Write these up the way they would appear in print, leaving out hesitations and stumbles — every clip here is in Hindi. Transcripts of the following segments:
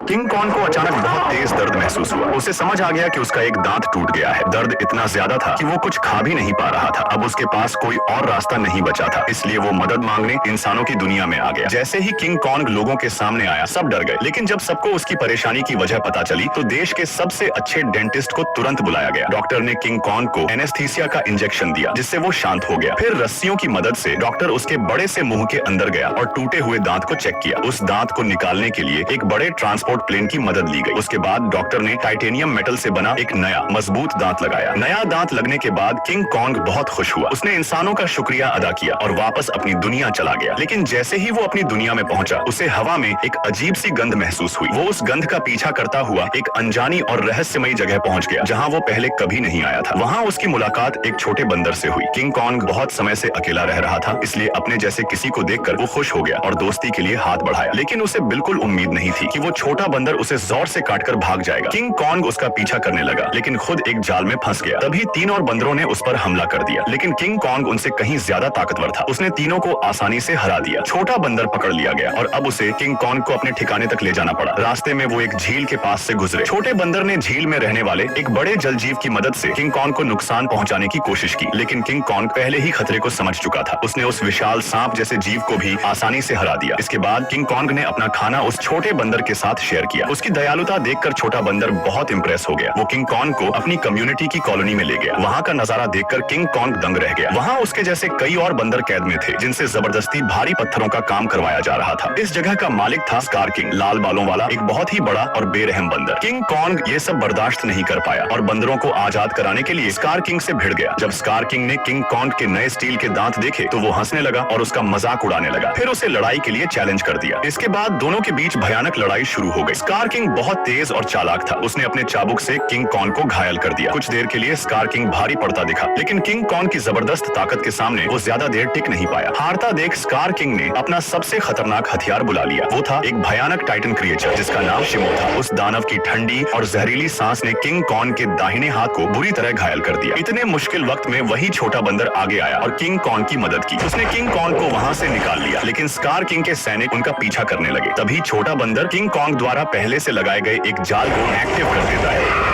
किंग कॉन्ग को अचानक बहुत तेज दर्द महसूस हुआ। उसे समझ आ गया कि उसका एक दांत टूट गया है। दर्द इतना ज्यादा था कि वो कुछ खा भी नहीं पा रहा था। अब उसके पास कोई और रास्ता नहीं बचा था, इसलिए वो मदद मांगने इंसानों की दुनिया में आ गया। जैसे ही किंग कॉन्ग लोगों के सामने आया, सब डर गए। लेकिन जब सबको उसकी परेशानी की वजह पता चली तो देश के सबसे अच्छे डेंटिस्ट को तुरंत बुलाया गया। डॉक्टर ने किंग कॉन्ग को एनेस्थीसिया का इंजेक्शन दिया, जिससे वो शांत हो गया। फिर रस्सियों की मदद से डॉक्टर उसके बड़े से मुंह के अंदर गया और टूटे हुए दांत को चेक किया। उस दांत को निकालने के लिए एक बड़े ट्रांसपोर्ट प्लेन की मदद ली गई। उसके बाद डॉक्टर ने टाइटेनियम मेटल से बना एक नया मजबूत दांत लगाया। नया दांत लगने के बाद किंग कॉन्ग बहुत खुश हुआ। उसने इंसानों का शुक्रिया अदा किया और वापस अपनी दुनिया चला गया। लेकिन जैसे ही वो अपनी दुनिया में पहुंचा, उसे हवा में एक अजीब सी गंध महसूस हुई। वो उस गंध का पीछा करता हुआ एक अनजानी और रहस्यमयी जगह पहुंच गया, जहां वो पहले कभी नहीं आया था। वहां उसकी मुलाकात एक छोटे बंदर से हुई। किंग कॉन्ग बहुत समय से अकेला रह रहा था, इसलिए अपने जैसे किसी को देखकर वो खुश हो गया और दोस्ती के लिए हाथ बढ़ाया। लेकिन उसे बिल्कुल उम्मीद नहीं थी कि वो छोटा बंदर उसे जोर से काटकर भाग जाएगा। किंग कॉन्ग उसका पीछा करने लगा, लेकिन खुद एक जाल में फंस गया। तभी 3 और बंदरों ने उस पर हमला कर दिया, लेकिन किंग कॉन्ग उनसे कहीं ज्यादा ताकतवर था। उसने तीनों को आसानी से हरा दिया। छोटा बंदर पकड़ लिया गया और अब उसे किंग कॉन्ग को अपने ठिकाने तक ले जाना पड़ा। रास्ते में वो एक झील के पास से गुजरे। छोटे बंदर ने झील में रहने वाले एक बड़े जल जीव की मदद से किंग कॉन्ग को नुकसान पहुंचाने की कोशिश की, लेकिन किंग कॉन्ग पहले ही खतरे को समझ चुका था। उसने उस विशाल सांप जैसे जीव को भी आसानी से हरा दिया। इसके बाद किंग कॉन्ग ने अपना खाना उस छोटे बंदर के साथ शेयर किया। उसकी दयालुता देखकर छोटा बंदर बहुत इंप्रेस हो गया। वो किंग कॉन्ग को अपनी कम्युनिटी की कॉलोनी में ले गया। वहाँ का नजारा देखकर किंग कॉन्ग दंग रह गया। वहाँ उसके जैसे कई और बंदर कैद में थे, जिनसे जबरदस्ती भारी पत्थरों का काम करवाया जा रहा था। इस जगह का मालिक था स्कार किंग, लाल बालों वाला एक बहुत ही बड़ा और बेरहम बंदर। किंग कॉन्ग ये सब बर्दाश्त नहीं कर पाया और बंदरों को आजाद कराने के लिए स्कार किंग से भिड़ गया। जब स्कार किंग ने किंग कॉन्ग के नए स्टील के दांत देखे तो वो हंसने लगा और उसका मजाक उड़ाने लगा। फिर उसे लड़ाई के लिए चैलेंज कर दिया। इसके बाद दोनों के बीच भयानक लड़ाई शुरू हो गई। स्कार किंग बहुत तेज और चालाक था। उसने अपने चाबुक से किंग कॉन्ग को घायल कर दिया। कुछ देर के लिए स्कार किंग भारी पड़ता दिखा, लेकिन किंग कॉन्ग की जबरदस्त ताकत के सामने वो ज्यादा देर टिक नहीं पाया। हारता देख स्कार किंग ने अपना सबसे खतरनाक हथियार बुला लिया। वो था एक भयानक टाइटन क्रिएचर जिसका नाम शिमो था। उस दानव की ठंडी और जहरीली सांस ने किंग कॉन्ग के दाहिने हाथ को बुरी तरह घायल कर दिया। इतने मुश्किल वक्त में वही छोटा बंदर आगे आया और किंग कॉन्ग की मदद की। उसने किंग कॉन्ग को वहां से निकाल लिया, लेकिन स्कार किंग के सैनिक उनका पीछा करने लगे। तभी छोटा बंदर किंग कॉन्ग द्वारा पहले से लगाए गए एक जाल को एक्टिव कर देता है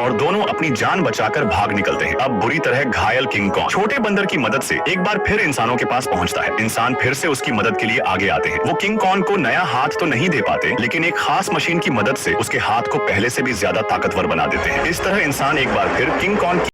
और दोनों अपनी जान बचाकर भाग निकलते हैं। अब बुरी तरह घायल किंग कॉन्ग छोटे बंदर की मदद से एक बार फिर इंसानों के पास पहुंचता है। इंसान फिर से उसकी मदद के लिए आगे आते हैं। वो किंग कॉन्ग को नया हाथ तो नहीं दे पाते, लेकिन एक खास मशीन की मदद से उसके हाथ को पहले से भी ज्यादा ताकतवर बना देते हैं। इस तरह इंसान एक बार फिर किंग कॉन्ग